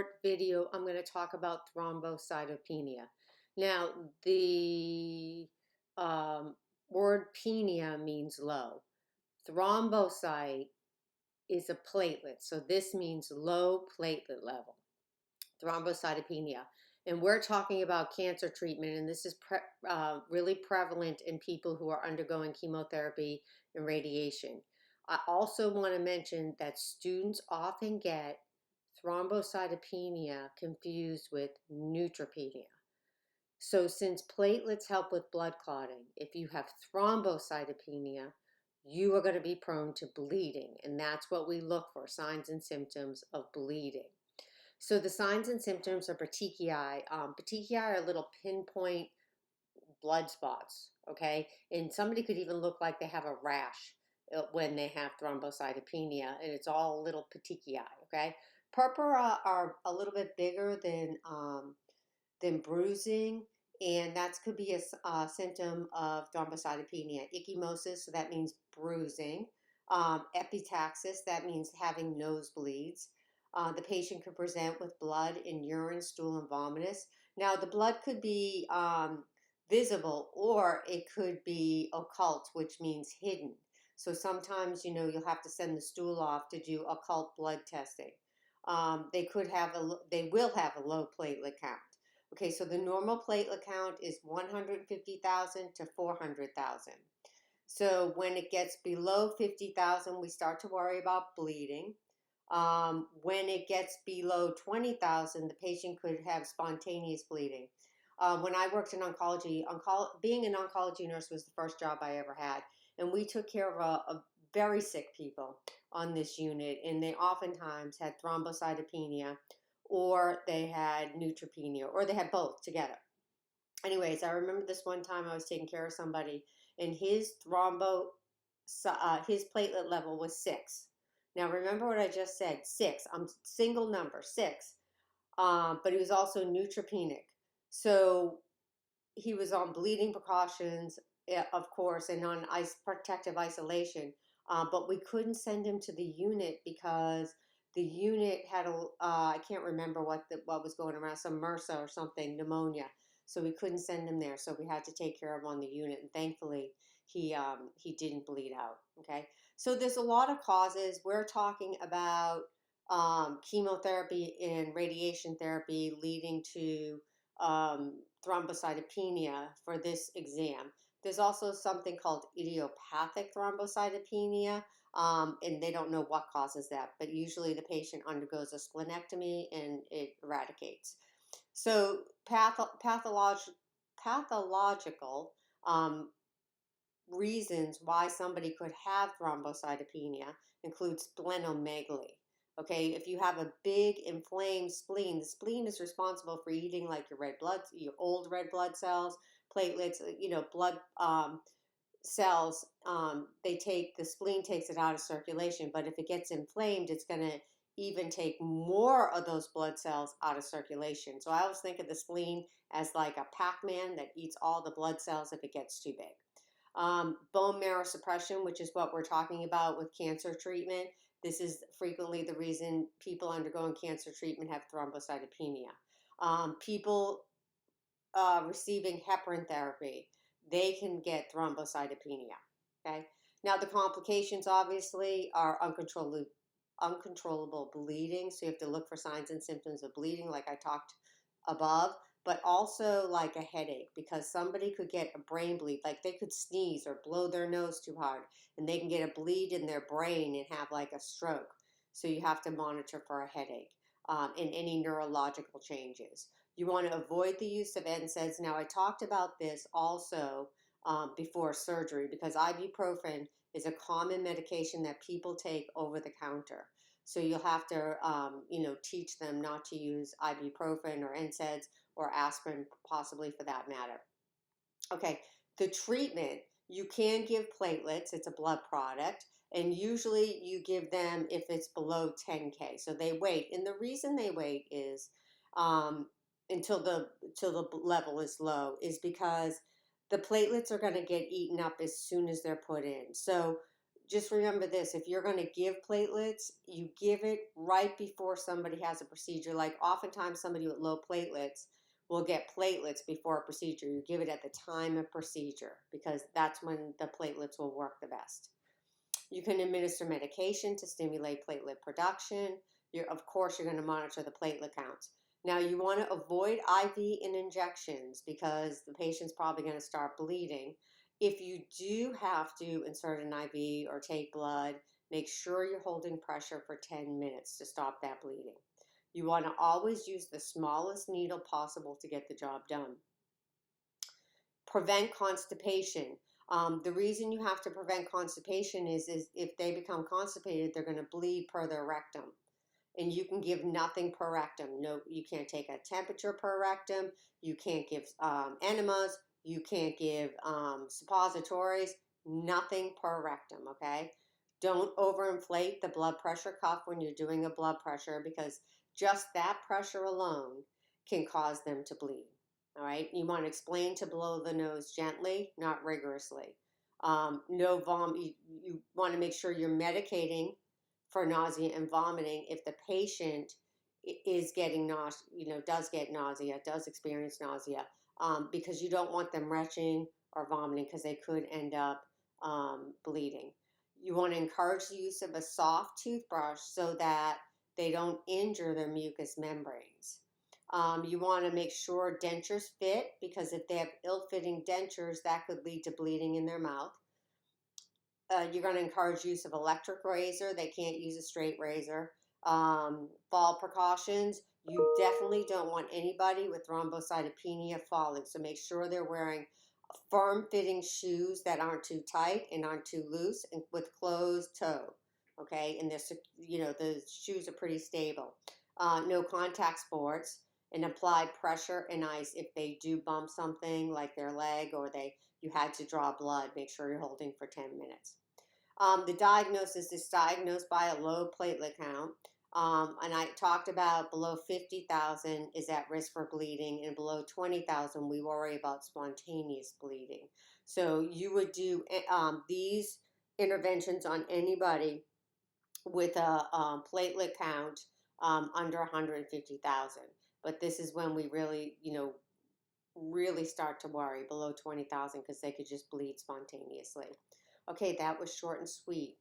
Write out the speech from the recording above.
short video, I'm going to talk about thrombocytopenia. Now, the word penia means low. Thrombocyte is a platelet, so this means low platelet level, thrombocytopenia. And we're talking about cancer treatment, and this is really prevalent in people who are undergoing chemotherapy and radiation. I also want to mention that students often get thrombocytopenia confused with neutropenia. So since platelets help with blood clotting, if you have thrombocytopenia, you are going to be prone to bleeding, and that's what we look for, signs and symptoms of bleeding. So the signs and symptoms are petechiae. Petechiae are little pinpoint blood spots, okay? And somebody could even look like they have a rash when they have thrombocytopenia, and it's all little petechiae, okay? Purpura are a little bit bigger than bruising, and that could be a symptom of thrombocytopenia. Ecchymosis, so that means bruising. Epitaxis, that means having nosebleeds. The patient could present with blood in urine, stool, and vomitus. Now, the blood could be visible, or it could be occult, which means hidden. So sometimes, you'll have to send the stool off to do occult blood testing. They will have a low platelet count. Okay, so the normal platelet count is 150,000 to 400,000. So when it gets below 50,000, we start to worry about bleeding. When it gets below 20,000, the patient could have spontaneous bleeding. When I worked in oncology, being an oncology nurse was the first job I ever had. And we took care of a very sick people on this unit. And they oftentimes had thrombocytopenia, or they had neutropenia, or they had both together. Anyways, I remember this one time I was taking care of somebody, and his platelet level was 6. Now remember what I just said, 6. I'm single number, 6. But he was also neutropenic. So he was on bleeding precautions, of course, and on protective isolation. But we couldn't send him to the unit because the unit had I can't remember what was going around, some MRSA or something, pneumonia. So we couldn't send him there. So we had to take care of him on the unit. And thankfully, he didn't bleed out. Okay. So there's a lot of causes. We're talking about chemotherapy and radiation therapy leading to thrombocytopenia for this exam. There's also something called idiopathic thrombocytopenia, and they don't know what causes that, but usually the patient undergoes a splenectomy and it eradicates. So pathological reasons why somebody could have thrombocytopenia include splenomegaly. Okay, if you have a big inflamed spleen, the spleen is responsible for eating like your old red blood cells, platelets, blood cells. The spleen takes it out of circulation, but if it gets inflamed, it's going to even take more of those blood cells out of circulation. So I always think of the spleen as like a Pac-Man that eats all the blood cells if it gets too big. Bone marrow suppression, which is what we're talking about with cancer treatment. This is frequently the reason people undergoing cancer treatment have thrombocytopenia. People receiving heparin therapy, they can get thrombocytopenia. Okay. Now the complications obviously are uncontrollable bleeding. So you have to look for signs and symptoms of bleeding, like I talked above, but also like a headache, because somebody could get a brain bleed, like they could sneeze or blow their nose too hard, and they can get a bleed in their brain and have like a stroke. So you have to monitor for a headache and any neurological changes. You want to avoid the use of NSAIDs. Now, I talked about this also before surgery, because ibuprofen is a common medication that people take over the counter. So you'll have to, teach them not to use ibuprofen or NSAIDs or aspirin, possibly for that matter. Okay, the treatment, you can give platelets. It's a blood product. And usually you give them if it's below 10K. So they wait. And the reason they wait is until the level is low is because the platelets are going to get eaten up as soon as they're put in. So just remember this, if you're going to give platelets, you give it right before somebody has a procedure. Like oftentimes somebody with low platelets will get platelets before a procedure. You give it at the time of procedure because that's when the platelets will work the best. You can administer medication to stimulate platelet production. Of course, you're going to monitor the platelet counts. Now, you want to avoid IV and injections because the patient's probably going to start bleeding. If you do have to insert an IV or take blood, make sure you're holding pressure for 10 minutes to stop that bleeding. You want to always use the smallest needle possible to get the job done. Prevent constipation. The reason you have to prevent constipation is if they become constipated, they're going to bleed per their rectum. And you can give nothing per rectum. No, you can't take a temperature per rectum. You can't give enemas. You can't give suppositories. Nothing per rectum, okay? Don't overinflate the blood pressure cuff when you're doing a blood pressure because just that pressure alone can cause them to bleed. All right, you want to explain to blow the nose gently, not rigorously. No vom. You want to make sure you're medicating for nausea and vomiting if the patient is getting nausea, does get nausea, does experience nausea, because you don't want them retching or vomiting because they could end up bleeding. You want to encourage the use of a soft toothbrush so that they don't injure their mucous membranes. You want to make sure dentures fit because if they have ill-fitting dentures, that could lead to bleeding in their mouth. You're going to encourage use of electric razor. They can't use a straight razor. Fall precautions. You definitely don't want anybody with thrombocytopenia falling. So make sure they're wearing firm fitting shoes that aren't too tight and aren't too loose and with closed toe. Okay. And the shoes are pretty stable. No contact sports and apply pressure and ice if they do bump something like their leg or you had to draw blood. Make sure you're holding for 10 minutes. The diagnosis is diagnosed by a low platelet count. And I talked about below 50,000 is at risk for bleeding, and below 20,000, we worry about spontaneous bleeding. So you would do these interventions on anybody with a platelet count under 150,000. But this is when we really start to worry below 20,000 because they could just bleed spontaneously. Okay, that was short and sweet.